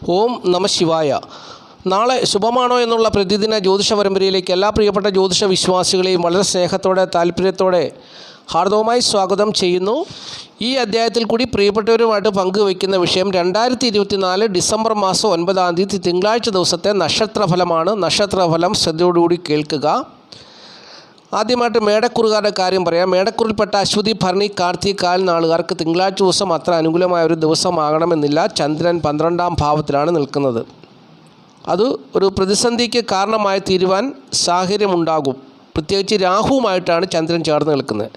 ഓം നമ ശിവായ. നാളെ ശുഭമാണോ എന്നുള്ള പ്രതിദിന ജ്യോതിഷ പരമ്പരയിലേക്ക് എല്ലാ പ്രിയപ്പെട്ട ജ്യോതിഷ വിശ്വാസികളെയും വളരെ സ്നേഹത്തോടെ താല്പര്യത്തോടെ ഹാർദവമായി സ്വാഗതം ചെയ്യുന്നു. ഈ അധ്യായത്തിൽ കൂടി പ്രിയപ്പെട്ടവരുമായിട്ട് പങ്കുവയ്ക്കുന്ന വിഷയം 2024 ഡിസംബർ മാസം 9-ാം തീയതി തിങ്കളാഴ്ച ദിവസത്തെ നക്ഷത്രഫലമാണ്. നക്ഷത്രഫലം ശ്രദ്ധയോടുകൂടി കേൾക്കുക. ആദ്യമായിട്ട് മേടക്കുറുകാരുടെ കാര്യം പറയാം. മേടക്കുറിൽപ്പെട്ട അശ്വതി, ഭരണി, കാർത്തിക കാൽ നാളുകാർക്ക് തിങ്കളാഴ്ച ദിവസം അത്ര അനുകൂലമായ ഒരു ദിവസമാകണമെന്നില്ല. ചന്ദ്രൻ 12-ാം ഭാവത്തിലാണ് നിൽക്കുന്നത്. അത് ഒരു പ്രതിസന്ധിക്ക് കാരണമായി തീരുവാൻ സാഹചര്യമുണ്ടാകും. പ്രത്യേകിച്ച് രാഹുവുമായിട്ടാണ് ചന്ദ്രൻ ചേർന്ന് നിൽക്കുന്നത്.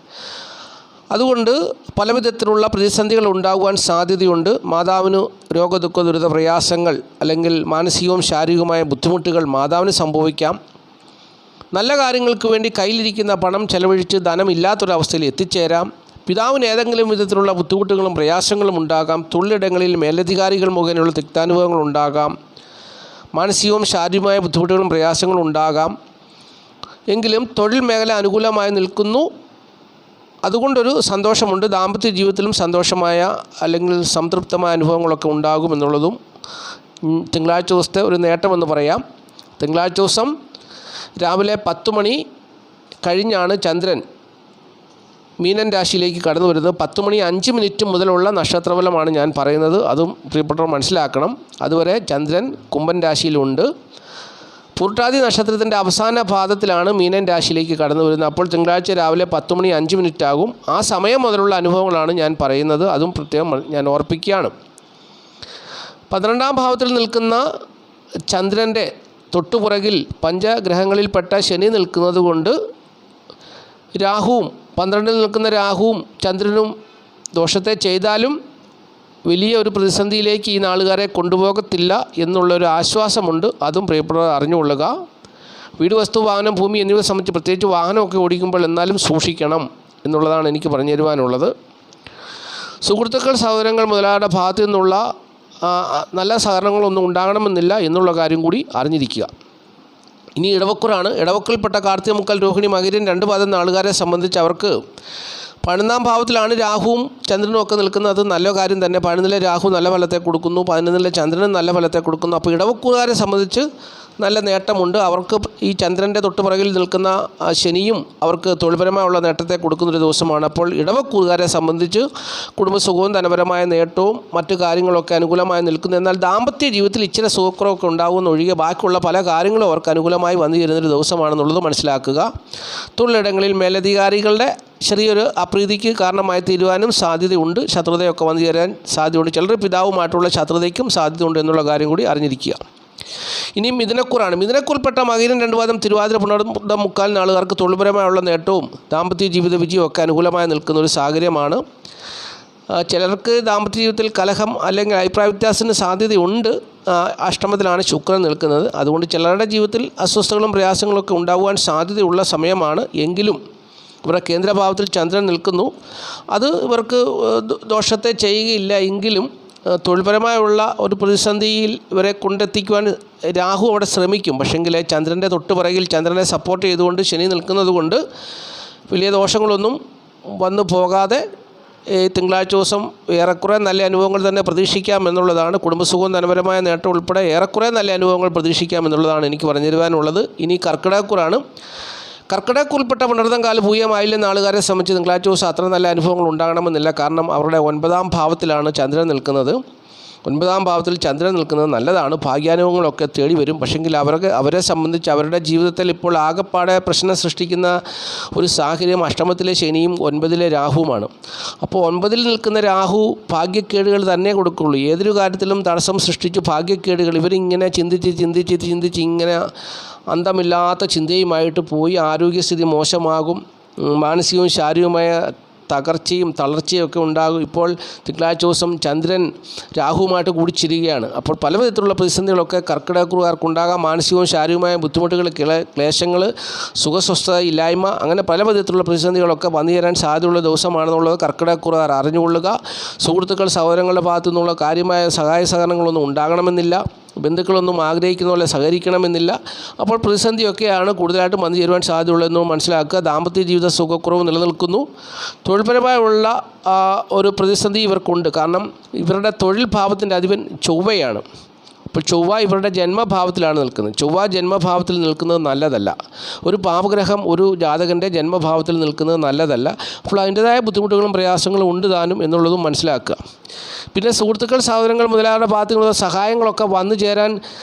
അതുകൊണ്ട് പല വിധത്തിലുള്ള പ്രതിസന്ധികൾ ഉണ്ടാകുവാൻ സാധ്യതയുണ്ട്. മാതാവിന് രോഗദുഃഖ ദുരിത പ്രയാസങ്ങൾ അല്ലെങ്കിൽ മാനസികവും ശാരീരികവുമായ ബുദ്ധിമുട്ടുകൾ മാതാവിന് സംഭവിക്കാം. നല്ല കാര്യങ്ങൾക്ക് വേണ്ടി കയ്യിലിരിക്കുന്ന പണം ചെലവഴിച്ച് ധനമില്ലാത്തൊരവസ്ഥയിൽ എത്തിച്ചേരാം. പിതാവിന് ഏതെങ്കിലും വിധത്തിലുള്ള ബുദ്ധിമുട്ടുകളും പ്രയാസങ്ങളും ഉണ്ടാകാം. തൊഴിലിടങ്ങളിൽ മേലധികാരികൾ മുഖേനയുള്ള തിക്താനുഭവങ്ങൾ ഉണ്ടാകാം. മാനസികവും ശാരീരികമായ ബുദ്ധിമുട്ടുകളും പ്രയാസങ്ങളും ഉണ്ടാകാം. എങ്കിലും തൊഴിൽ മേഖല അനുകൂലമായി നിൽക്കുന്നു. അതുകൊണ്ടൊരു സന്തോഷമുണ്ട്. ദാമ്പത്യ ജീവിതത്തിലും സന്തോഷമായ അല്ലെങ്കിൽ സംതൃപ്തമായ അനുഭവങ്ങളൊക്കെ ഉണ്ടാകുമെന്നുള്ളതും തിങ്കളാഴ്ച ദിവസത്തെ ഒരു നേട്ടമെന്ന് പറയാം. തിങ്കളാഴ്ച ദിവസം രാവിലെ 10 മണി കഴിഞ്ഞാണ് ചന്ദ്രൻ മീനൻ രാശിയിലേക്ക് കടന്നു വരുന്നത്. 10:05 മുതലുള്ള നക്ഷത്രഫലമാണ് ഞാൻ പറയുന്നത്. അതും പ്രിയപ്പെട്ടവർ മനസ്സിലാക്കണം. അതുവരെ ചന്ദ്രൻ കുംഭൻ രാശിയിലുണ്ട്. പൂർട്ടാതി നക്ഷത്രത്തിൻ്റെ അവസാന പാദത്തിലാണ് മീനൻ രാശിയിലേക്ക് കടന്നു വരുന്നത്. അപ്പോൾ തിങ്കളാഴ്ച രാവിലെ 10:05 ആകും. ആ സമയം മുതലുള്ള അനുഭവങ്ങളാണ് ഞാൻ പറയുന്നത്. അതും പ്രത്യേകം ഞാൻ ഓർപ്പിക്കുകയാണ്. 12-ാം ഭാവത്തിൽ നിൽക്കുന്ന ചന്ദ്രൻ്റെ തൊട്ടുപുറകിൽ പഞ്ചഗ്രഹങ്ങളിൽപ്പെട്ട ശനി നിൽക്കുന്നത് കൊണ്ട് രാഹുവും 12-ൽ നിൽക്കുന്ന രാഹുവും ചന്ദ്രനും ദോഷത്തെ ചെയ്താലും വലിയ ഒരു പ്രതിസന്ധിയിലേക്ക് ഈ നാളുകാരെ കൊണ്ടുപോകത്തില്ല എന്നുള്ളൊരു ആശ്വാസമുണ്ട്. അതും പ്രിയപ്പെട്ടവർ അറിഞ്ഞുകൊള്ളുക. വീട്, വസ്തു, വാഹനം, ഭൂമി എന്നിവയെ സംബന്ധിച്ച് പ്രത്യേകിച്ച് വാഹനമൊക്കെ ഓടിക്കുമ്പോൾ എന്നാലും സൂക്ഷിക്കണം എന്നുള്ളതാണ് എനിക്ക് പറഞ്ഞു തരുവാനുള്ളത്. സുഹൃത്തുക്കൾ, സഹോദരങ്ങൾ മുതലായവരുടെ ഭാഗത്തു നിന്നുള്ള നല്ല സഹകരണങ്ങളൊന്നും ഉണ്ടാകണമെന്നില്ല എന്നുള്ള കാര്യം കൂടി അറിഞ്ഞിരിക്കുക. ഇനി ഇടവക്കുറാണ്. ഇടവക്കിൽപ്പെട്ട കാർത്തിക, മുക്കൽ, രോഹിണി, മകരം 2 പാദം നാളുകാരെ സംബന്ധിച്ച് അവർക്ക് 11-ാം ഭാവത്തിലാണ് രാഹുവും ചന്ദ്രനും ഒക്കെ നിൽക്കുന്നത്. അത് നല്ല കാര്യം തന്നെ. 11-ലെ രാഹു നല്ല ഫലത്തെ കൊടുക്കുന്നു, 11-ലെ ചന്ദ്രനും നല്ല ഫലത്തെ കൊടുക്കുന്നു. അപ്പോൾ ഇടവക്കുകാരെ സംബന്ധിച്ച് നല്ല നേട്ടമുണ്ട്. അവർക്ക് ഈ ചന്ദ്രൻ്റെ തൊട്ടുപിറകിൽ നിൽക്കുന്ന ശനിയും അവർക്ക് തൊഴിൽപരമായുള്ള നേട്ടത്തെ കൊടുക്കുന്നൊരു ദിവസമാണ്. അപ്പോൾ ഇടവക്കുകാരെ സംബന്ധിച്ച് കുടുംബസുഖവും ധനപരമായ നേട്ടവും മറ്റു കാര്യങ്ങളൊക്കെ അനുകൂലമായി നിൽക്കുന്നു. എന്നാൽ ദാമ്പത്യ ജീവിതത്തിൽ ഇച്ചിരി സുഖക്കുറവൊക്കെ ഉണ്ടാകുമെന്നൊഴികെ ബാക്കിയുള്ള പല കാര്യങ്ങളും അവർക്ക് അനുകൂലമായി വന്നു ചേരുന്നൊരു ദിവസമാണെന്നുള്ളത് മനസ്സിലാക്കുക. തൊഴിലിടങ്ങളിൽ മേലധികാരികളുടെ ചെറിയൊരു അപ്രീതിക്ക് കാരണമായി തീരുവാനും സാധ്യതയുണ്ട്. ശത്രുതയൊക്കെ വന്നു ചേരാൻ സാധ്യതയുണ്ട്. ചിലർ പിതാവുമായിട്ടുള്ള ശത്രുതയ്ക്കും സാധ്യതയുണ്ട് എന്നുള്ള കാര്യം കൂടി അറിഞ്ഞിരിക്കുക. ഇനി മിഥുനക്കുറാണ്. മിഥുനക്കുറിൽപ്പെട്ട മകരം 2 പാദം, തിരുവാതിര, പുണർദം, മുക്കാൽ നാളുകാർക്ക് തൊഴിൽപരമായുള്ള നേട്ടവും ദാമ്പത്യ ജീവിത വിജയവും ഒക്കെ അനുകൂലമായി നിൽക്കുന്ന ഒരു സാഹചര്യമാണ്. ചിലർക്ക് ദാമ്പത്യ ജീവിതത്തിൽ കലഹം അല്ലെങ്കിൽ അഭിപ്രായ വ്യത്യാസത്തിന് സാധ്യതയുണ്ട്. അഷ്ടമത്തിലാണ് ശുക്രൻ നിൽക്കുന്നത്. അതുകൊണ്ട് ചിലരുടെ ജീവിതത്തിൽ അസ്വസ്ഥതകളും പ്രയാസങ്ങളൊക്കെ ഉണ്ടാകുവാൻ സാധ്യതയുള്ള സമയമാണ്. എങ്കിലും ഇവരുടെ കേന്ദ്രഭാവത്തിൽ ചന്ദ്രൻ നിൽക്കുന്നു. അത് ഇവർക്ക് ദോഷത്തെ ചെയ്യുകയില്ല. എങ്കിലും തൊഴിൽപരമായുള്ള ഒരു പ്രതിസന്ധിയിൽ ഇവരെ കൊണ്ടെത്തിക്കുവാൻ രാഹു അവിടെ ശ്രമിക്കും. പക്ഷെങ്കിൽ ചന്ദ്രൻ്റെ തൊട്ടുപിറകിൽ ചന്ദ്രനെ സപ്പോർട്ട് ചെയ്തുകൊണ്ട് ശനി നിൽക്കുന്നത് കൊണ്ട് വലിയ ദോഷങ്ങളൊന്നും വന്നു പോകാതെ തിങ്കളാഴ്ച ദിവസം ഏറെക്കുറെ നല്ല അനുഭവങ്ങൾ തന്നെ പ്രതീക്ഷിക്കാം എന്നുള്ളതാണ്. കുടുംബസുഖവും ധനപരമായ നേട്ടം ഉൾപ്പെടെ ഏറെക്കുറെ നല്ല അനുഭവങ്ങൾ പ്രതീക്ഷിക്കാം എന്നുള്ളതാണ് എനിക്ക് പറഞ്ഞു തരുവാനുള്ളത്. ഇനി കർക്കിടകക്കുറാണ്. കർക്കിടകക്കുറിൽപ്പെട്ട പുണർദം, കാല്, പൂയമായില്യ നാളുകാരെ സംബന്ധിച്ച് തിങ്കളാഴ്ച ദിവസം അത്ര നല്ല അനുഭവങ്ങൾ ഉണ്ടാകണമെന്നില്ല. കാരണം അവരുടെ 9-ാം ഭാവത്തിലാണ് ചന്ദ്രൻ നിൽക്കുന്നത്. 9-ാം ഭാവത്തിൽ ചന്ദ്രൻ നിൽക്കുന്നത് നല്ലതാണ്. ഭാഗ്യാനുഭവങ്ങളൊക്കെ തേടി വരും. പക്ഷെങ്കിൽ അവരെ സംബന്ധിച്ച് അവരുടെ ജീവിതത്തിൽ ഇപ്പോൾ ആകെപ്പാടെ പ്രശ്നം സൃഷ്ടിക്കുന്ന ഒരു സാഹചര്യം അഷ്ടമത്തിലെ ശനിയും 9-ലെ രാഹുവുമാണ്. അപ്പോൾ 9-ൽ നിൽക്കുന്ന രാഹു ഭാഗ്യക്കേടുകൾ തന്നെ കൊടുക്കുകയുള്ളൂ. ഏതൊരു കാര്യത്തിലും തടസ്സം സൃഷ്ടിച്ച് ഭാഗ്യക്കേടുകൾ ഇവരിങ്ങനെ ചിന്തിച്ച് ഇങ്ങനെ അന്തമില്ലാത്ത ചിന്തയുമായിട്ട് പോയി ആരോഗ്യസ്ഥിതി മോശമാകും. മാനസികവും ശാരീരികവുമായ തകർച്ചയും തളർച്ചയും ഒക്കെ ഉണ്ടാകും. ഇപ്പോൾ തിങ്കളാഴ്ച ദിവസം ചന്ദ്രൻ രാഹുവുമായിട്ട് കൂടിച്ചിരിക്കുകയാണ്. അപ്പോൾ പല വിധത്തിലുള്ള പ്രതിസന്ധികളൊക്കെ കർക്കിടകക്കാർക്കുണ്ടാകാം. മാനസികവും ശാരീരികമായ ബുദ്ധിമുട്ടുകൾ, ക്ലേശങ്ങൾ, സുഖസ്വസ്ഥത ഇല്ലായ്മ, അങ്ങനെ പല വിധത്തിലുള്ള പ്രതിസന്ധികളൊക്കെ വന്നു ചേരാൻ സാധ്യതയുള്ള ദിവസമാണെന്നുള്ളത് കർക്കിടകക്കാർ അറിഞ്ഞുകൊള്ളുക. സുഹൃത്തുക്കൾ, സഹോദരങ്ങളുടെ ഭാഗത്തു നിന്നുള്ള കാര്യമായ സഹായ സഹകരണങ്ങളൊന്നും ഉണ്ടാകണമെന്നില്ല. ബന്ധുക്കളൊന്നും ആഗ്രഹിക്കുന്ന പോലെ സഹകരിക്കണമെന്നില്ല. അപ്പോൾ പ്രതിസന്ധിയൊക്കെയാണ് കൂടുതലായിട്ട് വന്നു ചേരുവാൻ സാധ്യതയുള്ളതെന്ന് മനസ്സിലാക്കുക. ദാമ്പത്യ ജീവിത സുഖക്കുറവ് നിലനിൽക്കുന്നു. തൊഴിൽപരമായുള്ള ഒരു പ്രതിസന്ധി ഇവർക്കുണ്ട്. കാരണം ഇവരുടെ തൊഴിൽ ഭാവത്തിൻ്റെ അധിപൻ ചൊവ്വയാണ്. അപ്പോൾ ചൊവ്വ ഇവരുടെ ജന്മഭാവത്തിലാണ് നിൽക്കുന്നത്. ചൊവ്വ ജന്മഭാവത്തിൽ നിൽക്കുന്നത് നല്ലതല്ല. ഒരു പാപഗ്രഹം ഒരു ജാതകൻ്റെ ജന്മഭാവത്തിൽ നിൽക്കുന്നത് നല്ലതല്ല. അപ്പോൾ അതിൻ്റേതായ ബുദ്ധിമുട്ടുകളും പ്രയാസങ്ങളും ഉണ്ട് താനും എന്നുള്ളതും മനസ്സിലാക്കുക. പിന്നെ സുഹൃത്തുക്കൾ, സഹോദരങ്ങൾ മുതലായവരുടെ ഭാഗത്തു നിന്നുള്ള സഹായങ്ങളൊക്കെ വന്നു ചേരാൻ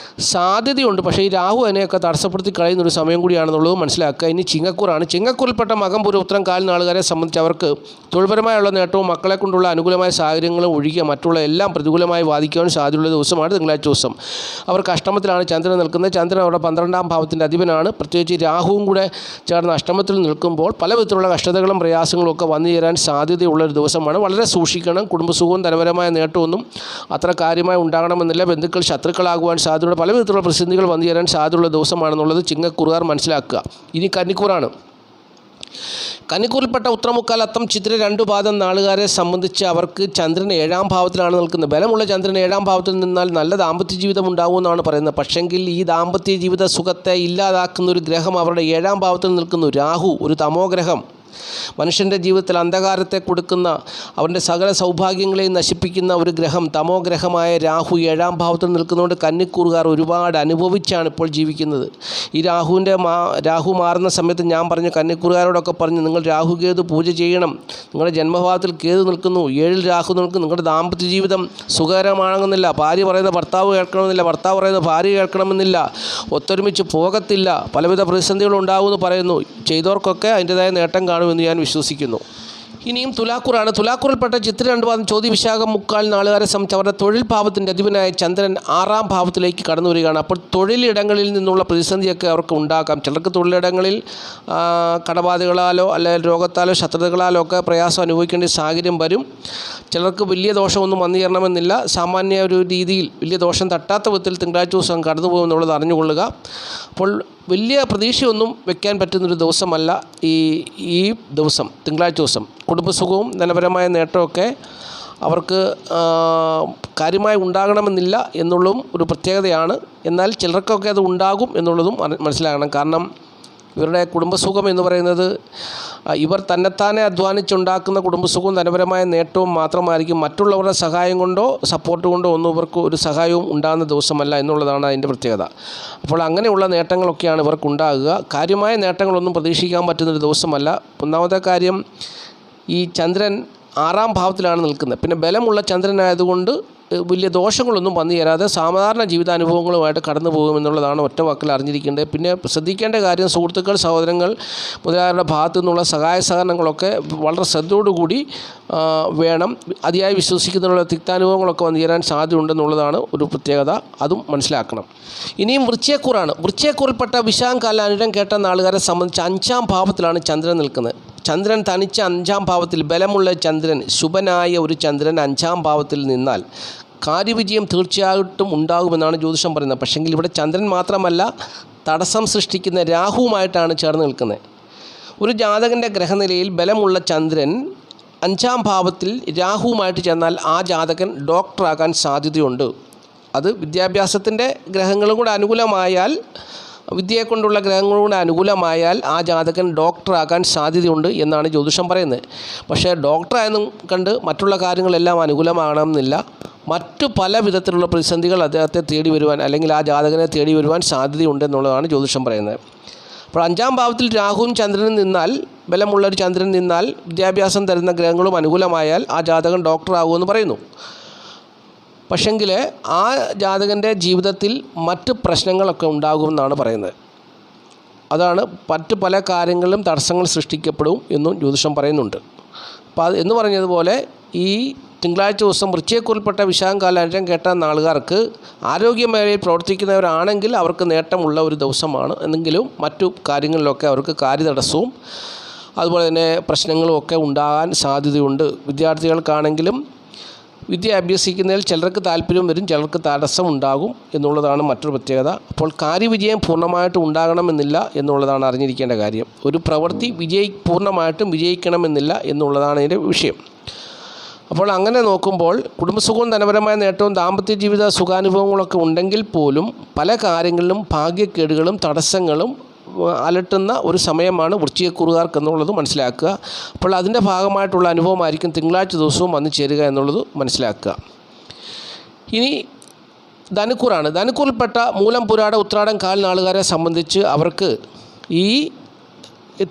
സാധ്യതയുണ്ട്. പക്ഷേ ഈ രാഹു അതിനെയൊക്കെ തടസ്സപ്പെടുത്തി കളയുന്നൊരു സമയം കൂടിയാണെന്നുള്ളത് മനസ്സിലാക്കുക. ഇനി ചിങ്ങക്കൂറാണ്. ചിങ്ങക്കൂറിൽപ്പെട്ട മകം, പൂരം, ഉത്രം, കാൽ നാളുകാരെ സംബന്ധിച്ച് അവർക്ക് തൊഴിൽപരമായുള്ള നേട്ടവും മക്കളെ കൊണ്ടുള്ള അനുകൂലമായ സാഹചര്യങ്ങളും ഒഴികെ മറ്റുള്ള എല്ലാം പ്രതികൂലമായി ബാധിക്കുവാൻ സാധ്യതയുള്ള ദിവസമാണ് തിങ്കളാഴ്ച ദിവസം. അവർക്ക് അഷ്ടമത്തിലാണ് ചന്ദ്രൻ നിൽക്കുന്നത്. ചന്ദ്രൻ അവരുടെ 12ാം ഭാവത്തിൻ്റെ അധിപനാണ്. പ്രത്യേകിച്ച് രാഹുവും കൂടെ ചേർന്ന് അഷ്ടമത്തിൽ നിൽക്കുമ്പോൾ പല വിധത്തിലുള്ള കഷ്ടതകളും പ്രയാസങ്ങളും ഒക്കെ വന്നു ചേരാൻ സാധ്യതയുള്ളൊരു ദിവസമാണ്. വളരെ സൂക്ഷിക്കണം. കുടുംബസുഖവും ധനപരമായ നേട്ടമൊന്നും അത്ര കാര്യമായി ഉണ്ടാകണമെന്നില്ല. ബന്ധുക്കൾ ശത്രുക്കളാകുവാൻ സാധ്യതയുള്ള പല വിധത്തിലുള്ള പ്രതിസന്ധികൾ വന്നു ചേരാൻ സാധ്യതയുള്ള ദിവസമാണെന്നുള്ളത് ചിങ്ങക്കൂറുകാർ മനസ്സിലാക്കുക. ഇനി കന്നിക്കൂറാണ്. കന്നിക്കൂറിൽപ്പെട്ട ഉത്രമുക്കാൽ, അത്തം, ചിത്തിര 2 പാദം നാളുകാരെ സംബന്ധിച്ച് അവർക്ക് ചന്ദ്രൻ 7ാം ഭാവത്തിലാണ് നിൽക്കുന്നത്. ബലമുള്ള ചന്ദ്രൻ 7ാം ഭാവത്തിൽ നിന്നാൽ നല്ല ദാമ്പത്യ ജീവിതം ഉണ്ടാകുമെന്നാണ് പറയുന്നത്. പക്ഷെങ്കിൽ ഈ ദാമ്പത്യ ജീവിത സുഖത്തെ ഇല്ലാതാക്കുന്ന ഒരു ഗ്രഹം അവരുടെ 7ാം ഭാവത്തിൽ നിൽക്കുന്നു. രാഹു, ഒരു തമോഗ്രഹം, മനുഷ്യൻ്റെ ജീവിതത്തിൽ അന്ധകാരത്തെ കൊടുക്കുന്ന, അവൻ്റെ സകല സൗഭാഗ്യങ്ങളെയും നശിപ്പിക്കുന്ന ഒരു ഗ്രഹം, തമോഗ്രഹമായ രാഹു 7ാം ഭാവത്തിൽ നിൽക്കുന്നതുകൊണ്ട് കന്നിക്കൂറുകാർ ഒരുപാട് അനുഭവിച്ചാണ് ഇപ്പോൾ ജീവിക്കുന്നത്. ഈ രാഹു മാറുന്ന സമയത്ത് ഞാൻ പറഞ്ഞു, കന്നിക്കൂറുകാരോടൊക്കെ പറഞ്ഞു, നിങ്ങൾ രാഹുകേതു പൂജ ചെയ്യണം. നിങ്ങളുടെ ജന്മഭാവത്തിൽ കേതു നിൽക്കുന്നു, 7ൽ രാഹു നിൽക്കുന്നു. നിങ്ങളുടെ ദാമ്പത്യ ജീവിതം സുഖകരമാണെന്നില്ല. ഭാര്യ പറയുന്ന ഭർത്താവ് കേൾക്കണമെന്നില്ല, ഭർത്താവ് പറയുന്ന ഭാര്യ കേൾക്കണമെന്നില്ല, ഒത്തൊരുമിച്ച് പോകത്തില്ല, പലവിധ പ്രതിസന്ധികളും ഉണ്ടാകുമെന്ന് പറയുന്നു. ചെയ്തവർക്കൊക്കെ അതിൻ്റെതായ നേട്ടം കാണുമെന്ന് ഞാൻ വിശ്വസിക്കുന്നു. ഇനിയും തുലാക്കൂറാണ്. തുലാക്കൂറിൽപ്പെട്ട ചിത്ര 2 പാദം, ചോതി, വിശാഖം, മുക്കാൽ നാളുകാരെ സംബന്ധിച്ച് അവരുടെ തൊഴിൽ ഭാവത്തിൻ്റെ അധിപനായ ചന്ദ്രൻ 6ാം ഭാവത്തിലേക്ക് കടന്നു വരികയാണ്. അപ്പോൾ തൊഴിലിടങ്ങളിൽ നിന്നുള്ള പ്രതിസന്ധിയൊക്കെ അവർക്ക് ഉണ്ടാക്കാം. ചിലർക്ക് തൊഴിലിടങ്ങളിൽ കടബാധകളാലോ അല്ലെങ്കിൽ രോഗത്താലോ ശത്രുതകളാലോ ഒക്കെ പ്രയാസം അനുഭവിക്കേണ്ട സാഹചര്യം വരും. ചിലർക്ക് വലിയ ദോഷമൊന്നും വന്നു ചേരണമെന്നില്ല. സാമാന്യ ഒരു രീതിയിൽ വലിയ ദോഷം തട്ടാത്ത വിധത്തിൽ തിങ്കളാഴ്ച ദിവസം കടന്നു പോകുമെന്നുള്ളത് അറിഞ്ഞുകൊള്ളുക. അപ്പോൾ വലിയ പ്രതീക്ഷയൊന്നും വെക്കാൻ പറ്റുന്നൊരു ദിവസമല്ല ഈ ദിവസം, തിങ്കളാഴ്ച ദിവസം. കുടുംബസുഖവും ധനപരമായ നേട്ടമൊക്കെ അവർക്ക് കാര്യമായി ഉണ്ടാകണമെന്നില്ല എന്നുള്ളതും ഒരു പ്രത്യേകതയാണ്. എന്നാൽ ചിലർക്കൊക്കെ അത് ഉണ്ടാകും എന്നുള്ളതും മനസ്സിലാക്കണം. കാരണം ഇവരുടെ കുടുംബസുഖം എന്ന് പറയുന്നത് ഇവർ തന്നെത്താനെ അധ്വാനിച്ചുണ്ടാക്കുന്ന കുടുംബസുഖവും ധനപരമായ നേട്ടവും മാത്രമായിരിക്കും. മറ്റുള്ളവരുടെ സഹായം കൊണ്ടോ സപ്പോർട്ട് കൊണ്ടോ ഒന്നും ഇവർക്ക് ഒരു സഹായവും ഉണ്ടാകുന്ന ദിവസമല്ല എന്നുള്ളതാണ് അതിൻ്റെ പ്രത്യേകത. അപ്പോൾ അങ്ങനെയുള്ള നേട്ടങ്ങളൊക്കെയാണ് ഇവർക്കുണ്ടാകുക. കാര്യമായ നേട്ടങ്ങളൊന്നും പ്രതീക്ഷിക്കാൻ പറ്റുന്നൊരു ദിവസമല്ല. ഒന്നാമത്തെ കാര്യം, ഈ ചന്ദ്രൻ 6ാം ഭാവത്തിലാണ് നിൽക്കുന്നത്. പിന്നെ ബലമുള്ള ചന്ദ്രനായതുകൊണ്ട് വലിയ ദോഷങ്ങളൊന്നും വന്നു ചേരാതെ സാധാരണ ജീവിതാനുഭവങ്ങളുമായിട്ട് കടന്നു പോകുമെന്നുള്ളതാണ് ഒറ്റ വാക്കിൽ അറിഞ്ഞിരിക്കേണ്ടത്. പിന്നെ ശ്രദ്ധിക്കേണ്ട കാര്യം, സുഹൃത്തുക്കൾ, സഹോദരങ്ങൾ മുതലായവരുടെ ഭാഗത്തു നിന്നുള്ള സഹായ സഹകരണങ്ങളൊക്കെ വളരെ ശ്രദ്ധയോടുകൂടി വേണം. അതിയായി വിശ്വസിക്കുന്നതിനുള്ള തിക്താനുഭവങ്ങളൊക്കെ വന്നു ചേരാൻ സാധ്യതയുണ്ടെന്നുള്ളതാണ് ഒരു പ്രത്യേകത. അതും മനസ്സിലാക്കണം. ഇനിയും വൃശ്ചികക്കൂറാണ്. വൃശ്ചികക്കൂറിൽപ്പെട്ട വിശാഖം, കാൽ, അനിഴം കേട്ട നാളുകാരെ സംബന്ധിച്ച് 5ാം ഭാവത്തിലാണ് ചന്ദ്രൻ നിൽക്കുന്നത്. ചന്ദ്രൻ തനിച്ച 5ാം ഭാവത്തിൽ, ബലമുള്ള ചന്ദ്രൻ, ശുഭനായ ഒരു ചന്ദ്രൻ 5ാം ഭാവത്തിൽ നിന്നാൽ കാര്യവിജയം തീർച്ചയായിട്ടും ഉണ്ടാകുമെന്നാണ് ജ്യോതിഷം പറയുന്നത്. പക്ഷെങ്കിൽ ഇവിടെ ചന്ദ്രൻ മാത്രമല്ല, തടസ്സം സൃഷ്ടിക്കുന്ന രാഹുവുമായിട്ടാണ് ചേർന്ന് നിൽക്കുന്നത്. ഒരു ജാതകൻ്റെ ഗ്രഹനിലയിൽ ബലമുള്ള ചന്ദ്രൻ 5ാം ഭാവത്തിൽ രാഹുവുമായിട്ട് ചെന്നാൽ ആ ജാതകൻ ഡോക്ടറാകാൻ സാധ്യതയുണ്ട്. അത് വിദ്യാഭ്യാസത്തിൻ്റെ ഗ്രഹങ്ങളും കൂടെ അനുകൂലമായാൽ, വിദ്യയെക്കൊണ്ടുള്ള ഗ്രഹങ്ങളും കൂടെ അനുകൂലമായാൽ ആ ജാതകൻ ഡോക്ടറാകാൻ സാധ്യതയുണ്ട് എന്നാണ് ജ്യോതിഷം പറയുന്നത്. പക്ഷേ ഡോക്ടറായെന്നും കണ്ട് മറ്റുള്ള കാര്യങ്ങളെല്ലാം അനുകൂലമാകണമെന്നില്ല. മറ്റു പല വിധത്തിലുള്ള പ്രതിസന്ധികൾ അദ്ദേഹത്തെ തേടി വരുവാൻ, അല്ലെങ്കിൽ ആ ജാതകനെ തേടി വരുവാൻ സാധ്യതയുണ്ടെന്നുള്ളതാണ് ജ്യോതിഷം പറയുന്നത്. അപ്പോൾ 5ാം ഭാവത്തിൽ രാഹുവും ചന്ദ്രനും നിന്നാൽ, ബലമുള്ളൊരു ചന്ദ്രൻ നിന്നാൽ, വിദ്യാഭ്യാസം തരുന്ന ഗ്രഹങ്ങളും അനുകൂലമായാൽ ആ ജാതകൻ ഡോക്ടറാകുമെന്ന് പറയുന്നു. പക്ഷെങ്കിൽ ആ ജാതകൻ്റെ ജീവിതത്തിൽ മറ്റ് പ്രശ്നങ്ങളൊക്കെ ഉണ്ടാകുമെന്നാണ് പറയുന്നത്. അതാണ് മറ്റ് പല കാര്യങ്ങളിലും തടസ്സങ്ങൾ സൃഷ്ടിക്കപ്പെടും എന്നും ജ്യോതിഷം പറയുന്നുണ്ട്. അപ്പോൾ എന്ന് പറഞ്ഞതുപോലെ ഈ തിങ്കളാഴ്ച ദിവസം വൃശ്ചികക്കൂറിൽപ്പെട്ട വിശാഖം, കാൽ, അനിഴം കേട്ട നാളുകാർക്ക് ആരോഗ്യമേഖലയിൽ പ്രവർത്തിക്കുന്നവരാണെങ്കിൽ അവർക്ക് നേട്ടമുള്ള ഒരു ദിവസമാണ്. എന്നെങ്കിലും മറ്റു കാര്യങ്ങളിലൊക്കെ അവർക്ക് കാര്യതടസ്സവും അതുപോലെ തന്നെ പ്രശ്നങ്ങളും ഒക്കെ ഉണ്ടാകാൻ സാധ്യതയുണ്ട്. വിദ്യാർത്ഥികൾക്കാണെങ്കിലും വിദ്യ അഭ്യസിക്കുന്നതിൽ ചിലർക്ക് താല്പര്യം വരും, ചിലർക്ക് തടസ്സം ഉണ്ടാകും എന്നുള്ളതാണ് മറ്റൊരു പ്രത്യേകത. അപ്പോൾ കാര്യവിജയം പൂർണ്ണമായിട്ടും ഉണ്ടാകണമെന്നില്ല എന്നുള്ളതാണ് അറിഞ്ഞിരിക്കേണ്ട കാര്യം. ഒരു പ്രവൃത്തി പൂർണ്ണമായിട്ടും വിജയിക്കണമെന്നില്ല എന്നുള്ളതാണ് അതിൻ്റെ വിഷയം. അപ്പോൾ അങ്ങനെ നോക്കുമ്പോൾ കുടുംബസുഖവും ധനപരമായ നേട്ടവും ദാമ്പത്യ ജീവിത സുഖാനുഭവങ്ങളൊക്കെ ഉണ്ടെങ്കിൽ പോലും പല കാര്യങ്ങളിലും ഭാഗ്യക്കേടുകളും തടസ്സങ്ങളും അലട്ടുന്ന ഒരു സമയമാണ് വൃശ്ചികക്കൂറുകാർക്ക് എന്നുള്ളത് മനസ്സിലാക്കുക. അപ്പോൾ അതിൻ്റെ ഭാഗമായിട്ടുള്ള അനുഭവമായിരിക്കും തിങ്കളാഴ്ച ദിവസവും വന്നു ചേരുക എന്നുള്ളത് മനസ്സിലാക്കുക. ഇനി ധനുക്കൂറാണ്. ധനുക്കൂറിൽപ്പെട്ട മൂലം, പുരാട, ഉത്രാടം, കാൽ നാളുകാരെ സംബന്ധിച്ച് അവർക്ക് ഈ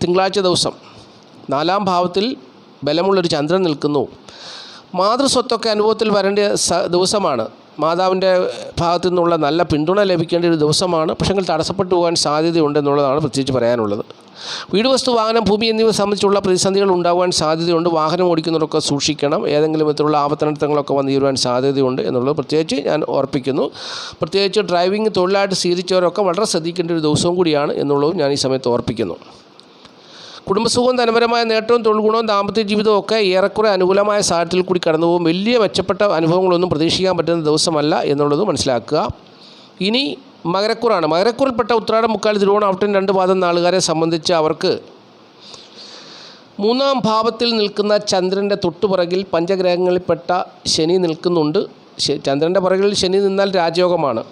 തിങ്കളാഴ്ച ദിവസം 4-ാം ഭാവത്തിൽ ബലമുള്ളൊരു ചന്ദ്രൻ നിൽക്കുന്നു. മാതൃസ്വത്തൊക്കെ അനുഭവത്തിൽ വരേണ്ട ദിവസമാണ്. മാതാവിൻ്റെ ഭാഗത്തു നിന്നുള്ള നല്ല പിന്തുണ ലഭിക്കേണ്ട ഒരു ദിവസമാണ്. പക്ഷേ തടസ്സപ്പെട്ടു പോകാൻ സാധ്യതയുണ്ടെന്നുള്ളതാണ് പ്രത്യേകിച്ച് പറയാനുള്ളത്. വീട്, വസ്തു, വാഹനം, ഭൂമി എന്നിവ സംബന്ധിച്ചുള്ള പ്രതിസന്ധികൾ ഉണ്ടാകുവാൻ സാധ്യതയുണ്ട്. വാഹനം ഓടിക്കുന്നവരൊക്കെ സൂക്ഷിക്കണം. ഏതെങ്കിലും വിധത്തിലുള്ള ആപത്തനർത്ഥങ്ങളൊക്കെ വന്നു ചേരുവാൻ സാധ്യതയുണ്ട് എന്നുള്ളത് പ്രത്യേകിച്ച് ഞാൻ ഓർപ്പിക്കുന്നു. പ്രത്യേകിച്ച് ഡ്രൈവിംഗ് തൊഴിലായിട്ട് സ്വീകരിച്ചവരൊക്കെ വളരെ ശ്രദ്ധിക്കേണ്ട ഒരു ദിവസവും കൂടിയാണ് എന്നുള്ളതും ഞാൻ ഈ സമയത്ത് ഓർപ്പിക്കുന്നു. കുടുംബസുഖവും ധനപരമായ നേട്ടവും തൊഴിൽ ഗുണവും ദാമ്പത്യ ജീവിതവും ഒക്കെ ഏറെക്കുറെ അനുകൂലമായ സാഹചര്യത്തിൽ കൂടി കടന്നു പോകും. വലിയ മെച്ചപ്പെട്ട അനുഭവങ്ങളൊന്നും പ്രതീക്ഷിക്കാൻ പറ്റുന്ന ദിവസമല്ല എന്നുള്ളത് മനസ്സിലാക്കുക. ഇനി മകരക്കൂറാണ്. മകരക്കൂറിൽപ്പെട്ട ഉത്രാടം, മുക്കാൽ, തിരുവോണം, അവിട്ടം 2 പാദം നാളുകാരെ സംബന്ധിച്ച് അവർക്ക് 3-ാം ഭാവത്തിൽ നിൽക്കുന്ന ചന്ദ്രൻ്റെ തൊട്ടുപിറകിൽ പഞ്ചഗ്രഹങ്ങളിൽപ്പെട്ട ശനി നിൽക്കുന്നുണ്ട്. ചന്ദ്രൻ്റെ പുറകിൽ ശനി നിന്നാൽ രാജയോഗമാണ്.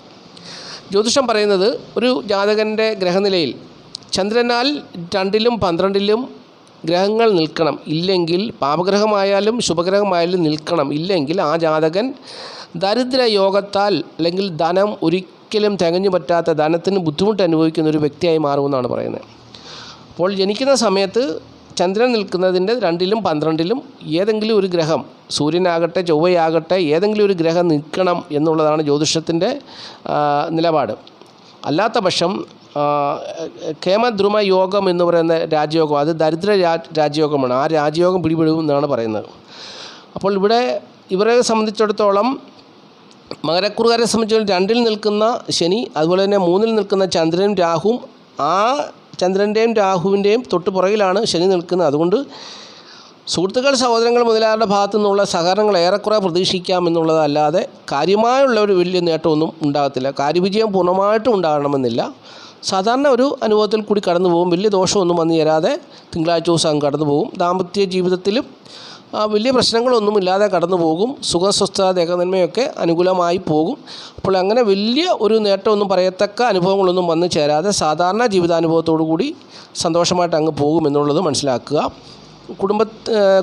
ജ്യോതിഷം പറയുന്നത് ഒരു ജാതകൻ്റെ ഗ്രഹനിലയിൽ ചന്ദ്രനാൽ 2-ലും 12-ലും ഗ്രഹങ്ങൾ നിൽക്കണം. ഇല്ലെങ്കിൽ പാപഗ്രഹമായാലും ശുഭഗ്രഹമായാലും നിൽക്കണം. ഇല്ലെങ്കിൽ ആ ജാതകൻ ദരിദ്രയോഗത്താൽ അല്ലെങ്കിൽ ധനം ഒരിക്കലും തികഞ്ഞു പറ്റാത്ത, ധനത്തിന് ബുദ്ധിമുട്ട് അനുഭവിക്കുന്ന ഒരു വ്യക്തിയായി മാറുമെന്നാണ് പറയുന്നത്. അപ്പോൾ ജനിക്കുന്ന സമയത്ത് ചന്ദ്രൻ നിൽക്കുന്നതിൻ്റെ 2-ലും 12-ലും ഏതെങ്കിലും ഒരു ഗ്രഹം, സൂര്യനാകട്ടെ ചൊവ്വയാകട്ടെ, ഏതെങ്കിലും ഒരു ഗ്രഹം നിൽക്കണം എന്നുള്ളതാണ് ജ്യോതിഷത്തിൻ്റെ നിലപാട്. അല്ലാത്ത പക്ഷം കേമദ്രുമ യോഗം എന്ന് പറയുന്ന രാജയോഗം, അത് ദരിദ്ര രാജയോഗമാണ്. ആ രാജയോഗം പിടിപെടും എന്നാണ് പറയുന്നത്. അപ്പോൾ ഇവിടെ ഇവരെ സംബന്ധിച്ചിടത്തോളം മകരക്കൂറുകാരെ സംബന്ധിച്ചിടത്തോളം 2-ൽ നിൽക്കുന്ന ശനി, അതുപോലെ തന്നെ 3-ൽ നിൽക്കുന്ന ചന്ദ്രനും രാഹുവും, ആ ചന്ദ്രൻ്റെയും രാഹുവിൻ്റെയും തൊട്ട് പുറകിലാണ് ശനി നിൽക്കുന്നത്. അതുകൊണ്ട് സുഹൃത്തുക്കൾ, സഹോദരങ്ങൾ മുതലായവരുടെ ഭാഗത്തു നിന്നുള്ള സഹകരണങ്ങൾ ഏറെക്കുറെ പ്രതീക്ഷിക്കാം എന്നുള്ളതല്ലാതെ കാര്യമായുള്ള ഒരു വലിയ നേട്ടമൊന്നും ഉണ്ടാകത്തില്ല. കാര്യവിജയം പൂർണ്ണമായിട്ടും ഉണ്ടാകണമെന്നില്ല. സാധാരണ ഒരു അനുഭവത്തിൽ കൂടി കടന്നു പോകും. വലിയ ദോഷമൊന്നും വന്നു ചേരാതെ തിങ്കളാഴ്ച ദിവസം കടന്നു പോകും. ദാമ്പത്യ ജീവിതത്തിലും വലിയ പ്രശ്നങ്ങളൊന്നും ഇല്ലാതെ കടന്നു പോകും. സുഖസ്വസ്ഥത, ദേഹനന്മയൊക്കെ അനുകൂലമായി പോകും. അപ്പോൾ അങ്ങനെ വലിയ ഒരു നേട്ടമൊന്നും പറയത്തക്ക അനുഭവങ്ങളൊന്നും വന്നു ചേരാതെ സാധാരണ ജീവിതാനുഭവത്തോടു കൂടി സന്തോഷമായിട്ട് അങ്ങ് പോകും എന്നുള്ളത് മനസ്സിലാക്കുക.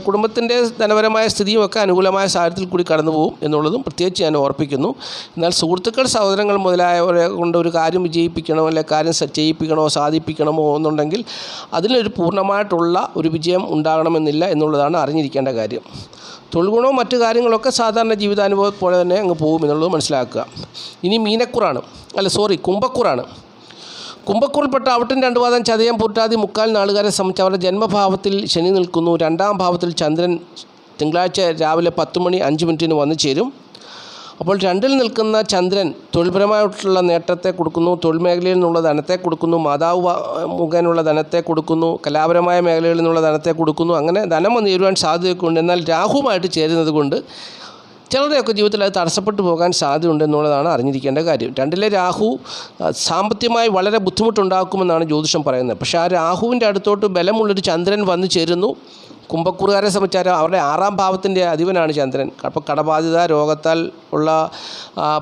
കുടുംബത്തിൻ്റെ ധനപരമായ സ്ഥിതിയുമൊക്കെ അനുകൂലമായ സാഹചര്യത്തിൽ കൂടി കടന്നു പോകും എന്നുള്ളതും പ്രത്യേകിച്ച് ഞാൻ ഓർപ്പിക്കുന്നു. എന്നാൽ സുഹൃത്തുക്കൾ, സഹോദരങ്ങൾ മുതലായവരെ കൊണ്ട് ഒരു കാര്യം വിജയിപ്പിക്കണമോ അല്ലെങ്കിൽ കാര്യം ചെയ്യിപ്പിക്കണമോ സാധിപ്പിക്കണമോ എന്നുണ്ടെങ്കിൽ അതിനൊരു പൂർണ്ണമായിട്ടുള്ള ഒരു വിജയം ഉണ്ടാകണമെന്നില്ല എന്നുള്ളതാണ് അറിഞ്ഞിരിക്കേണ്ട കാര്യം. തൊഴിൽ ഗുണവും മറ്റു കാര്യങ്ങളൊക്കെ സാധാരണ ജീവിതാനുഭവം പോലെ തന്നെ അങ്ങ് പോകും എന്നുള്ളത് മനസ്സിലാക്കുക. ഇനി കുംഭക്കൂറാണ്. കുംഭക്കൂറിൽപ്പെട്ട അവിട്ടം 2 പാദം, ചതയം, പൂട്ടാതി, മുക്കാൽ നാളുകാരെ സംബന്ധിച്ച് അവരുടെ ജന്മഭാവത്തിൽ ശനി നിൽക്കുന്നു. 2-ാം ഭാവത്തിൽ ചന്ദ്രൻ തിങ്കളാഴ്ച രാവിലെ 10:05 വന്നു ചേരും. അപ്പോൾ 2-ൽ നിൽക്കുന്ന ചന്ദ്രൻ തൊഴിൽപരമായിട്ടുള്ള നേട്ടത്തെ കൊടുക്കുന്നു. തൊഴിൽ മേഖലയിൽ നിന്നുള്ള ധനത്തെ കൊടുക്കുന്നു. മാതാവ് മുഖേനുള്ള ധനത്തെ കൊടുക്കുന്നു. കലാപരമായ മേഖലകളിൽ നിന്നുള്ള ധനത്തെ കൊടുക്കുന്നു. അങ്ങനെ ധനം വന്നു ചേരുവാൻ സാധ്യതയൊക്കെ ഉണ്ട്. എന്നാൽ രാഹുവുമായിട്ട് ചേരുന്നത് കൊണ്ട് ചിലരുടെയൊക്കെ ജീവിതത്തിൽ അത് തടസ്സപ്പെട്ടു പോകാൻ സാധ്യതയുണ്ട് എന്നുള്ളതാണ് അറിഞ്ഞിരിക്കേണ്ട കാര്യം. 2-ലെ രാഹു സാമ്പത്തികമായി വളരെ ബുദ്ധിമുട്ടുണ്ടാക്കുമെന്നാണ് ജ്യോതിഷം പറയുന്നത്. പക്ഷേ ആ രാഹുവിൻ്റെ അടുത്തോട്ട് ബലമുള്ളൊരു ചന്ദ്രൻ വന്നു ചേരുന്നു. കുംഭക്കൂറുകാരെ സംബന്ധിച്ചാൽ അവരുടെ 6-ാം ഭാവത്തിൻ്റെ അധിപനാണ് ചന്ദ്രൻ. അപ്പോൾ കടബാധ്യത, രോഗത്താൽ ഉള്ള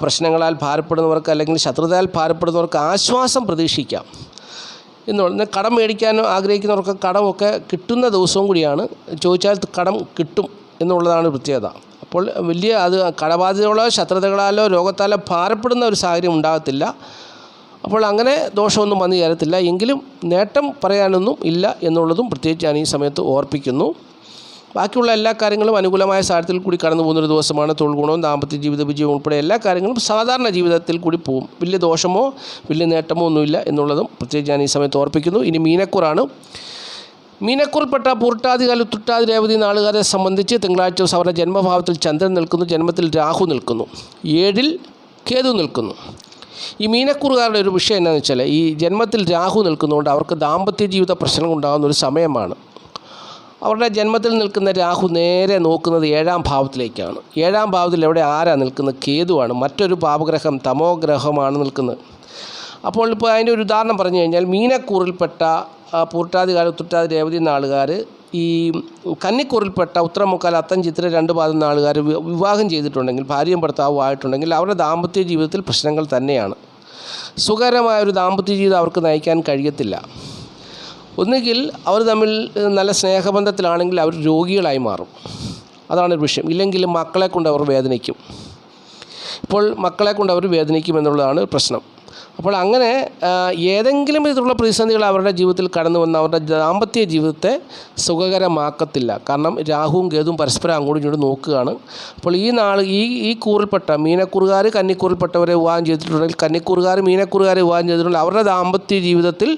പ്രശ്നങ്ങളാൽ ഭാരപ്പെടുന്നവർക്ക് അല്ലെങ്കിൽ ശത്രുതയാൽ ഭാരപ്പെടുന്നവർക്ക് ആശ്വാസം പ്രതീക്ഷിക്കാം എന്നുള്ളത്. കടം മേടിക്കാൻ ആഗ്രഹിക്കുന്നവർക്ക് കടമൊക്കെ കിട്ടുന്ന ദിവസവും കൂടിയാണ്. ചോദിച്ചാൽ കടം കിട്ടും എന്നുള്ളതാണ് പ്രത്യേകത. അപ്പോൾ വലിയ കടബാധ്യതകളോ ശത്രുതകളാലോ രോഗത്താലോ ഭാരപ്പെടുന്ന ഒരു സാഹചര്യം ഉണ്ടാകത്തില്ല. അപ്പോൾ അങ്ങനെ ദോഷമൊന്നും വന്നു ചേരത്തില്ല. എങ്കിലും നേട്ടം പറയാനൊന്നും ഇല്ല എന്നുള്ളതും പ്രത്യേകിച്ച് ഞാൻ ഈ സമയത്ത് ഓർപ്പിക്കുന്നു. ബാക്കിയുള്ള എല്ലാ കാര്യങ്ങളും അനുകൂലമായ സാഹചര്യത്തിൽ കൂടി കടന്നു പോകുന്നൊരു ദിവസമാണ്. തൊഴിൽ ഗുണവും ദാമ്പത്യ ജീവിത വിജയവും ഉൾപ്പെടെ എല്ലാ കാര്യങ്ങളും സാധാരണ ജീവിതത്തിൽ കൂടി പോകും. വലിയ ദോഷമോ വലിയ നേട്ടമോ ഒന്നുമില്ല എന്നുള്ളതും പ്രത്യേകിച്ച് ഞാൻ ഈ സമയത്ത് ഓർപ്പിക്കുന്നു. ഇനി മീനക്കൂറാണ്. മീനക്കൂറിൽപ്പെട്ട പൂർട്ടാതി, ഉത്രട്ടാതി, രേവതി നാളുകാരെ സംബന്ധിച്ച് തിങ്കളാഴ്ച ദിവസം അവരുടെ ജന്മഭാവത്തിൽ ചന്ദ്രൻ നിൽക്കുന്നു. ജന്മത്തിൽ രാഹു നിൽക്കുന്നു. 7-ൽ കേതു നിൽക്കുന്നു. ഈ മീനക്കൂറുകാരുടെ ഒരു വിഷയം എന്താണെന്ന് വെച്ചാൽ ഈ ജന്മത്തിൽ രാഹു നിൽക്കുന്നതുകൊണ്ട് അവർക്ക് ദാമ്പത്യ ജീവിത പ്രശ്നങ്ങൾ ഉണ്ടാകുന്ന ഒരു സമയമാണ്. അവരുടെ ജന്മത്തിൽ നിൽക്കുന്ന രാഹു നേരെ നോക്കുന്നത് 7-ാം ഭാവത്തിലേക്കാണ്. 7-ാം ഭാവത്തിൽ എവിടെ ആരാണ് നിൽക്കുന്നത്? കേതുവാണ്. മറ്റൊരു പാപഗ്രഹം, തമോ ഗ്രഹമാണ് നിൽക്കുന്നത്. അപ്പോൾ ഇപ്പോൾ അതിൻ്റെ ഒരു ഉദാഹരണം പറഞ്ഞു കഴിഞ്ഞാൽ മീനക്കൂറിൽപ്പെട്ട പൂർട്ടാതി, ഉത്രട്ടാതി, രേവതി നാളുകാർ, ഈ കന്നിക്കൂറിൽപ്പെട്ട ഉത്രം, മുക്കാൽ, അത്തം, ചിത്തിര 2 പാദം നാളുകാർ വിവാഹം ചെയ്തിട്ടുണ്ടെങ്കിൽ, ഭാര്യയും ഭർത്താവും ആയിട്ടുണ്ടെങ്കിൽ അവരുടെ ദാമ്പത്യ ജീവിതത്തിൽ പ്രശ്നങ്ങൾ തന്നെയാണ്. സുഖകരമായൊരു ദാമ്പത്യ ജീവിതം അവർക്ക് നയിക്കാൻ കഴിയത്തില്ല. ഒന്നുകിൽ അവർ തമ്മിൽ നല്ല സ്നേഹബന്ധത്തിലാണെങ്കിൽ അവർ രോഗികളായി മാറും. അതാണ് ഒരു വിഷയം. ഇല്ലെങ്കിൽ മക്കളെ കൊണ്ട് അവർ വേദനിക്കും. ഇപ്പോൾ മക്കളെ കൊണ്ട് അവർ വേദനിക്കുമെന്നുള്ളതാണ് പ്രശ്നം. അപ്പോൾ അങ്ങനെ ഏതെങ്കിലും വിധത്തിലുള്ള പ്രതിസന്ധികൾ അവരുടെ ജീവിതത്തിൽ കടന്നു വന്ന് അവരുടെ ദാമ്പത്യ ജീവിതത്തെ സുഖകരമാക്കത്തില്ല. കാരണം രാഹുവും കേതുവും പരസ്പരം അങ്ങോട്ടും ഇങ്ങോട്ടും നോക്കുകയാണ്. അപ്പോൾ ഈ കൂറിൽപ്പെട്ട മീനക്കൂറുകാർ കന്നിക്കൂറിൽപ്പെട്ടവരെ വിവാഹം ചെയ്തിട്ടുണ്ടെങ്കിൽ കന്നിക്കൂറുകാർ മീനക്കൂറുകാരെ വിവാഹം ചെയ്തിട്ടുണ്ടെങ്കിൽ അവരുടെ ദാമ്പത്യ ജീവിതത്തിൽ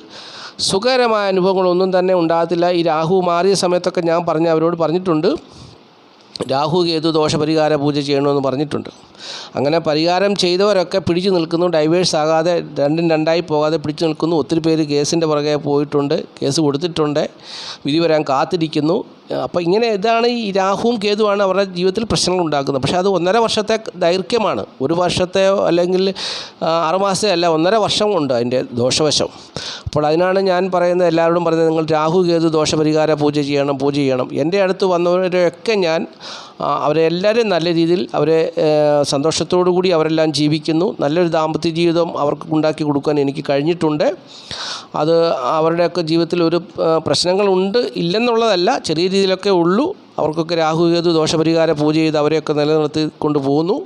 സുഖകരമായ അനുഭവങ്ങളൊന്നും തന്നെ ഉണ്ടാകത്തില്ല. ഈ രാഹു മാറിയ സമയത്തൊക്കെ ഞാൻ അവരോട് പറഞ്ഞിട്ടുണ്ട്, രാഹു കേതു ദോഷപരിഹാര പൂജ ചെയ്യണമെന്ന് പറഞ്ഞിട്ടുണ്ട്. അങ്ങനെ പരിഹാരം ചെയ്തവരൊക്കെ പിടിച്ചു നിൽക്കുന്നു, ഡൈവേഴ്സ് ആകാതെ രണ്ടും രണ്ടായി പോകാതെ പിടിച്ചു നിൽക്കുന്നു. ഒത്തിരി പേര് കേസിൻ്റെ പുറകെ പോയിട്ടുണ്ട്, കേസ് കൊടുത്തിട്ടുണ്ട്, വിധി വരാൻ കാത്തിരിക്കുന്നു. അപ്പോൾ ഇതാണ് ഈ രാഹുവും കേതുവാണ് അവരുടെ ജീവിതത്തിൽ പ്രശ്നങ്ങൾ ഉണ്ടാക്കുന്നത്. പക്ഷേ അത് 1.5 വർഷത്തെ ദൈർഘ്യമാണ്, 1 വർഷത്തെയോ അല്ലെങ്കിൽ 6 മാസത്തെ അല്ല, 1.5 വർഷമുണ്ട് അതിൻ്റെ ദോഷവശം. അപ്പോൾ അതിനാണ് ഞാൻ പറയുന്നത്, എല്ലാവരോടും പറയുന്നത്, നിങ്ങൾ രാഹു കേതു ദോഷപരിഹാര പൂജ ചെയ്യണം. എൻ്റെ അടുത്ത് വന്നവരെയൊക്കെ ഞാൻ അവരെല്ലാവരും നല്ല രീതിയിൽ അവരെ സന്തോഷത്തോടു കൂടി അവരെല്ലാം ജീവിക്കുന്നു. നല്ലൊരു ദാമ്പത്യ ജീവിതം അവർക്ക് ഉണ്ടാക്കി കൊടുക്കാൻ എനിക്ക് കഴിഞ്ഞിട്ടുണ്ട്. അത് അവരുടെയൊക്കെ ജീവിതത്തിൽ ഒരു പ്രശ്നങ്ങളുണ്ട് ഇല്ലെന്നുള്ളതല്ല, ചെറിയ രീതിയിലൊക്കെ ഉള്ളൂ. അവർക്കൊക്കെ രാഹു കേതു ദോഷപരിഹാര പൂജ ചെയ്ത് അവരെയൊക്കെ നിലനിർത്തി കൊണ്ടുപോകുന്നു.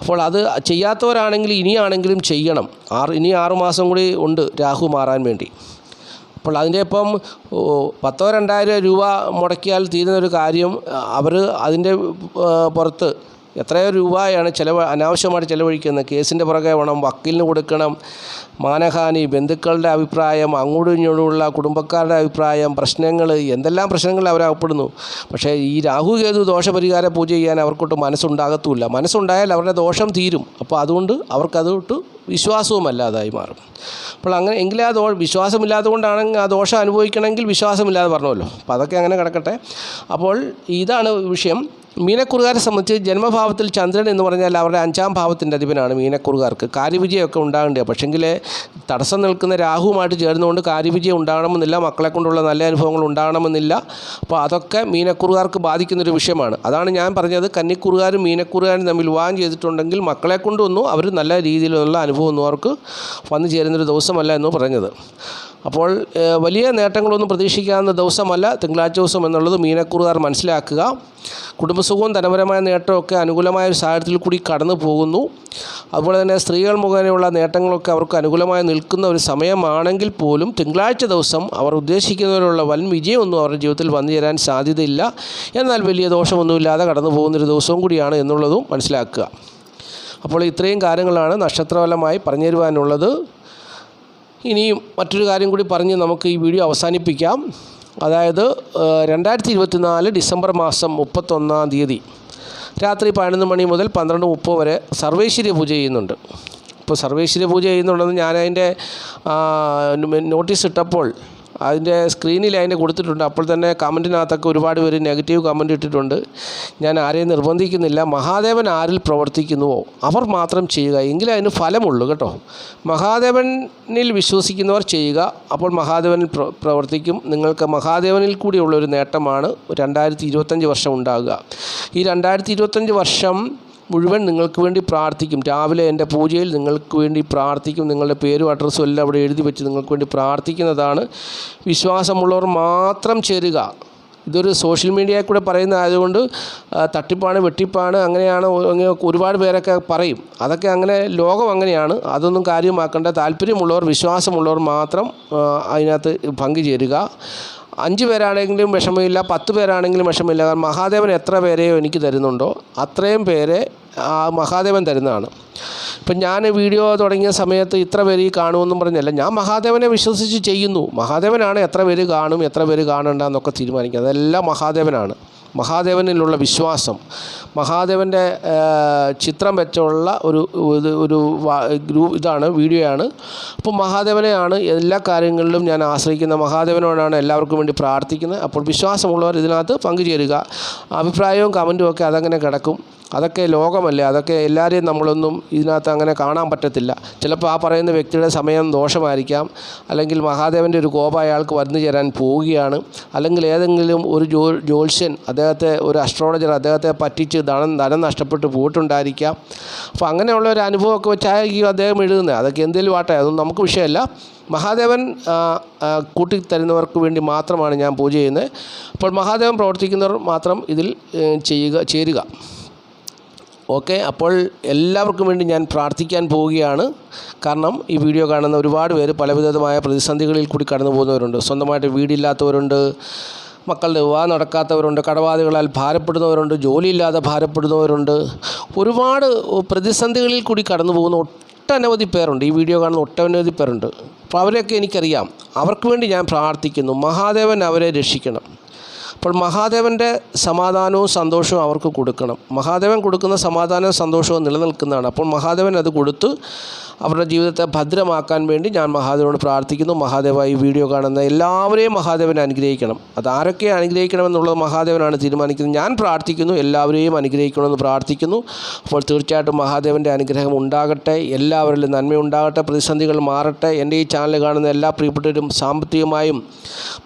അപ്പോൾ അത് ചെയ്യാത്തവരാണെങ്കിൽ ഇനിയാണെങ്കിലും ചെയ്യണം. ഇനി 6 മാസം കൂടി ഉണ്ട് രാഹു മാറാൻ വേണ്ടി. അപ്പോൾ അതിൻ്റെ ഇപ്പം 10,000-2,000 രൂപ മുടക്കിയാൽ തീരുന്നൊരു കാര്യം അവർ അതിൻ്റെ പുറത്ത് എത്രയോ രൂപയാണ് അനാവശ്യമായിട്ട് ചിലവഴിക്കുന്നത്. കേസിൻ്റെ പുറകെ വേണം, വക്കീലിന് കൊടുക്കണം, മാനഹാനി, ബന്ധുക്കളുടെ അഭിപ്രായം, അങ്ങോട്ടും ഇങ്ങോട്ടുമുള്ള കുടുംബക്കാരുടെ അഭിപ്രായം, പ്രശ്നങ്ങൾ, എന്തെല്ലാം പ്രശ്നങ്ങൾ അവരകപ്പെടുന്നു. പക്ഷേ ഈ രാഹു കേതു ദോഷപരിഹാര പൂജ ചെയ്യാൻ അവർക്കൊട്ട് മനസ്സുണ്ടാകത്തുമില്ല. മനസ്സുണ്ടായാൽ അവരുടെ ദോഷം തീരും. അപ്പോൾ അതുകൊണ്ട് അവർക്കതൊട്ട് വിശ്വാസവുമല്ലാതായി മാറും. അപ്പോൾ അങ്ങനെ എങ്കിലും വിശ്വാസമില്ലാത്തത് കൊണ്ടാണെങ്കിൽ ആ ദോഷം അനുഭവിക്കണമെങ്കിൽ വിശ്വാസമില്ലാതെ പറഞ്ഞല്ലോ. അപ്പോൾ അതൊക്കെ അങ്ങനെ കിടക്കട്ടെ. അപ്പോൾ ഇതാണ് വിഷയം. മീനക്കുറുകാരെ സംബന്ധിച്ച് ജന്മഭാവത്തിൽ ചന്ദ്രൻ എന്ന് പറഞ്ഞാൽ അവരുടെ 5-ാം ഭാവത്തിൻ്റെ അധിപനാണ് മീനക്കുറുകാർക്ക്. കാര്യവിജയമൊക്കെ ഉണ്ടാകേണ്ടത്. പക്ഷേങ്കിൽ തടസ്സം നിൽക്കുന്ന രാഹുവുമായിട്ട് ചേർന്നുകൊണ്ട് കാര്യവിജയം ഉണ്ടാകണമെന്നില്ല, മക്കളെ കൊണ്ടുള്ള നല്ല അനുഭവങ്ങൾ ഉണ്ടാകണമെന്നില്ല. അപ്പോൾ അതൊക്കെ മീനക്കുറുകാർക്ക് ബാധിക്കുന്നൊരു വിഷയമാണ്. അതാണ് ഞാൻ പറഞ്ഞത്, കന്നിക്കുറുകാരും മീനക്കുറുകാരും തമ്മിൽ വിവാഹം ചെയ്തിട്ടുണ്ടെങ്കിൽ മക്കളെ കൊണ്ടൊന്നും അവർ നല്ല രീതിയിലുള്ള അനുഭവമൊന്നും അവർക്ക് വന്നു ചേരുന്നൊരു ദിവസമല്ല എന്ന് പറഞ്ഞത്. അപ്പോൾ വലിയ നേട്ടങ്ങളൊന്നും പ്രതീക്ഷിക്കാവുന്ന ദിവസമല്ല തിങ്കളാഴ്ച ദിവസം എന്നുള്ളത് മീനക്കുറുകാർ മനസ്സിലാക്കുക. കുടുംബസുഖവും ധനപരമായ നേട്ടമൊക്കെ അനുകൂലമായ ഒരു സാഹചര്യത്തിൽ കൂടി കടന്നു പോകുന്നു. അതുപോലെ തന്നെ സ്ത്രീകൾ മുഖേനയുള്ള നേട്ടങ്ങളൊക്കെ അവർക്ക് അനുകൂലമായി നിൽക്കുന്ന ഒരു സമയമാണെങ്കിൽ പോലും തിങ്കളാഴ്ച ദിവസം അവർ ഉദ്ദേശിക്കുന്നതിനുള്ള വൻ വിജയമൊന്നും അവരുടെ ജീവിതത്തിൽ വന്നു ചേരാൻ സാധ്യതയില്ല. എന്നാൽ വലിയ ദോഷമൊന്നുമില്ലാതെ കടന്നു പോകുന്നൊരു ദിവസവും കൂടിയാണ് എന്നുള്ളതും മനസ്സിലാക്കുക. അപ്പോൾ ഇത്രയും കാര്യങ്ങളാണ് നക്ഷത്രഫലമായി പറഞ്ഞു തരുവാനുള്ളത്. ഇനിയും മറ്റൊരു കാര്യം കൂടി പറഞ്ഞ് നമുക്ക് ഈ വീഡിയോ അവസാനിപ്പിക്കാം. അതായത് 2024 ഡിസംബർ മാസം 31-ാം തീയതി രാത്രി 11 മണി മുതൽ 12:30 വരെ സർവേശ്വര്യ പൂജ ചെയ്യുന്നുണ്ട്. ഇപ്പോൾ സർവേശ്വര്യ പൂജ ചെയ്യുന്നുണ്ടെന്ന് ഞാനതിൻ്റെ നോട്ടീസ് ഇട്ടപ്പോൾ അതിൻ്റെ സ്ക്രീനിൽ അതിൻ്റെ കൊടുത്തിട്ടുണ്ട്. അപ്പോൾ തന്നെ കമൻറ്റിനകത്തൊക്കെ ഒരുപാട് പേര് നെഗറ്റീവ് കമൻറ്റ് ഇട്ടിട്ടുണ്ട്. ഞാൻ ആരെയും നിർബന്ധിക്കുന്നില്ല. മഹാദേവൻ ആരിൽ പ്രവർത്തിക്കുന്നുവോ അവർ മാത്രം ചെയ്യുക, എങ്കിലേ അതിന് ഫലമുള്ളൂ കേട്ടോ. മഹാദേവനിൽ വിശ്വസിക്കുന്നവർ ചെയ്യുക, അപ്പോൾ മഹാദേവനിൽ പ്രവർത്തിക്കും. നിങ്ങൾക്ക് മഹാദേവനിൽ കൂടിയുള്ള ഒരു നേട്ടമാണ് 2025 വർഷം ഉണ്ടാകുക. ഈ 2025 വർഷം മുഴുവൻ നിങ്ങൾക്ക് വേണ്ടി പ്രാർത്ഥിക്കും. രാവിലെ എൻ്റെ പൂജയിൽ നിങ്ങൾക്ക് വേണ്ടി പ്രാർത്ഥിക്കും. നിങ്ങളുടെ പേരും അഡ്രസ്സും എല്ലാം അവിടെ എഴുതി വെച്ച് നിങ്ങൾക്ക് വേണ്ടി പ്രാർത്ഥിക്കുന്നതാണ്. വിശ്വാസമുള്ളവർ മാത്രം ചേരുക. ഇതൊരു സോഷ്യൽ മീഡിയയിൽ കൂടെ പറയുന്നതായതുകൊണ്ട് തട്ടിപ്പാണ്, വെട്ടിപ്പാണ്, അങ്ങനെയാണ് ഒരുപാട് പേരൊക്കെ പറയും. അതൊക്കെ അങ്ങനെ ലോകം അങ്ങനെയാണ്. അതൊന്നും കാര്യമാക്കേണ്ട. താല്പര്യമുള്ളവർ, വിശ്വാസമുള്ളവർ മാത്രം അതിനകത്ത് പങ്കുചേരുക. 5 പേരാണെങ്കിലും വിഷമമില്ല, 10 പേരാണെങ്കിലും വിഷമമില്ല. കാരണം മഹാദേവൻ എത്ര പേരെയോ എനിക്ക് തരുന്നുണ്ടോ അത്രയും പേരെ ആ മഹാദേവൻ തരുന്നതാണ്. ഇപ്പം ഞാൻ വീഡിയോ തുടങ്ങിയ സമയത്ത് ഇത്ര പേര് കാണുമെന്നും പറഞ്ഞല്ല, ഞാൻ മഹാദേവനെ വിശ്വസിച്ച് ചെയ്യുന്നു. മഹാദേവനാണ് എത്ര പേര് കാണും, എത്ര പേര് കാണണ്ട എന്നൊക്കെ തീരുമാനിക്കുക. അതെല്ലാം മഹാദേവനാണ്. മഹാദേവനിലുള്ള വിശ്വാസം, മഹാദേവൻ്റെ ചിത്രം വെച്ചുള്ള ഇതാണ് വീഡിയോയാണ്. അപ്പോൾ മഹാദേവനെയാണ് എല്ലാ കാര്യങ്ങളിലും ഞാൻ ആശ്രയിക്കുന്ന. മഹാദേവനോടാണ് എല്ലാവർക്കും വേണ്ടി പ്രാർത്ഥിക്കുന്നത്. അപ്പോൾ വിശ്വാസമുള്ളവർ ഇതിനകത്ത് പങ്കുചേരുക. അഭിപ്രായവും കമൻറ്റും ഒക്കെ അതങ്ങനെ കിടക്കും. അതൊക്കെ ലോകമല്ലേ, അതൊക്കെ എല്ലാവരെയും നമ്മളൊന്നും ഇതിനകത്ത് അങ്ങനെ കാണാൻ പറ്റത്തില്ല. ചിലപ്പോൾ ആ പറയുന്ന വ്യക്തിയുടെ സമയം ദോഷമായിരിക്കാം, അല്ലെങ്കിൽ മഹാദേവൻ്റെ ഒരു കോപം അയാൾക്ക് വന്നു ചേരാൻ പോവുകയാണ്, അല്ലെങ്കിൽ ഏതെങ്കിലും ഒരു ജ്യോത്സ്യൻ അദ്ദേഹത്തെ, ഒരു അസ്ട്രോളജർ അദ്ദേഹത്തെ പറ്റിച്ച് ധനം നഷ്ടപ്പെട്ട് പോയിട്ടുണ്ടായിരിക്കാം. അപ്പോൾ അങ്ങനെയുള്ള ഒരു അനുഭവമൊക്കെ വെച്ചായിരിക്കും അദ്ദേഹം എഴുതുന്നത്. അതൊക്കെ എന്തെങ്കിലും ആട്ടെ, അതൊന്നും നമുക്ക് വിഷയമല്ല. മഹാദേവൻ കൂട്ടിത്തരുന്നവർക്ക് വേണ്ടി മാത്രമാണ് ഞാൻ പൂജ ചെയ്യുന്നത്. അപ്പോൾ മഹാദേവൻ പ്രവർത്തിക്കുന്നവർ മാത്രം ഇതിൽ ചേരുക. ഓക്കെ, അപ്പോൾ എല്ലാവർക്കും വേണ്ടി ഞാൻ പ്രാർത്ഥിക്കാൻ പോവുകയാണ്. കാരണം ഈ വീഡിയോ കാണുന്ന ഒരുപാട് പേര് പലവിധമായ പ്രതിസന്ധികളിൽ കൂടി കടന്നു പോകുന്നവരുണ്ട്. സ്വന്തമായിട്ട് വീടില്ലാത്തവരുണ്ട്, മക്കളുടെ വിവാഹം നടക്കാത്തവരുണ്ട്, കടബാധ്യതകളാൽ ഭാരപ്പെടുന്നവരുണ്ട്, ജോലിയില്ലാതെ ഭാരപ്പെടുന്നവരുണ്ട്. ഒരുപാട് പ്രതിസന്ധികളിൽ കൂടി കടന്നു പോകുന്ന ഒട്ടനവധി പേരുണ്ട്. ഈ വീഡിയോ കാണുന്ന ഒട്ടനവധി പേരുണ്ട്. അപ്പോൾ അവരെയൊക്കെ എനിക്കറിയാം. അവർക്ക് വേണ്ടി ഞാൻ പ്രാർത്ഥിക്കുന്നു. മഹാദേവൻ അവരെ രക്ഷിക്കണം. അപ്പോൾ മഹാദേവൻ്റെ സമാധാനവും സന്തോഷവും അവർക്ക് കൊടുക്കണം. മഹാദേവൻ കൊടുക്കുന്ന സമാധാനവും സന്തോഷവും നിലനിൽക്കുന്നതാണ്. അപ്പോൾ മഹാദേവൻ അത് കൊടുത്ത് അവരുടെ ജീവിതത്തെ ഭദ്രമാക്കാൻ വേണ്ടി ഞാൻ മഹാദേവനോട് പ്രാർത്ഥിക്കുന്നു. മഹാദേവ ഈ വീഡിയോ കാണുന്ന എല്ലാവരെയും മഹാദേവൻ അനുഗ്രഹിക്കണം. അത് ആരൊക്കെ അനുഗ്രഹിക്കണമെന്നുള്ളത് മഹാദേവനാണ് തീരുമാനിക്കുന്നത്. ഞാൻ പ്രാർത്ഥിക്കുന്നു, എല്ലാവരെയും അനുഗ്രഹിക്കണമെന്ന് പ്രാർത്ഥിക്കുന്നു. അപ്പോൾ തീർച്ചയായിട്ടും മഹാദേവൻ്റെ അനുഗ്രഹം ഉണ്ടാകട്ടെ, എല്ലാവരിലും നന്മയുണ്ടാകട്ടെ, പ്രതിസന്ധികൾ മാറട്ടെ. എൻ്റെ ഈ ചാനൽ കാണുന്ന എല്ലാ പ്രിയപ്പെട്ടവരും സാമ്പത്തികമായും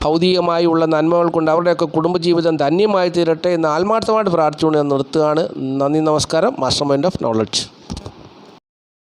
ഭൗതികമായും ഉള്ള നന്മകൾ കൊണ്ട് അവരുടെയൊക്കെ കുടുംബജീവിതം ധന്യമായി തീരട്ടെ എന്ന് ആത്മാർത്ഥമായിട്ട് പ്രാർത്ഥിച്ചുകൊണ്ട് ഞാൻ നിർത്തുകയാണ്. നന്ദി, നമസ്കാരം. Master mind of knowledge.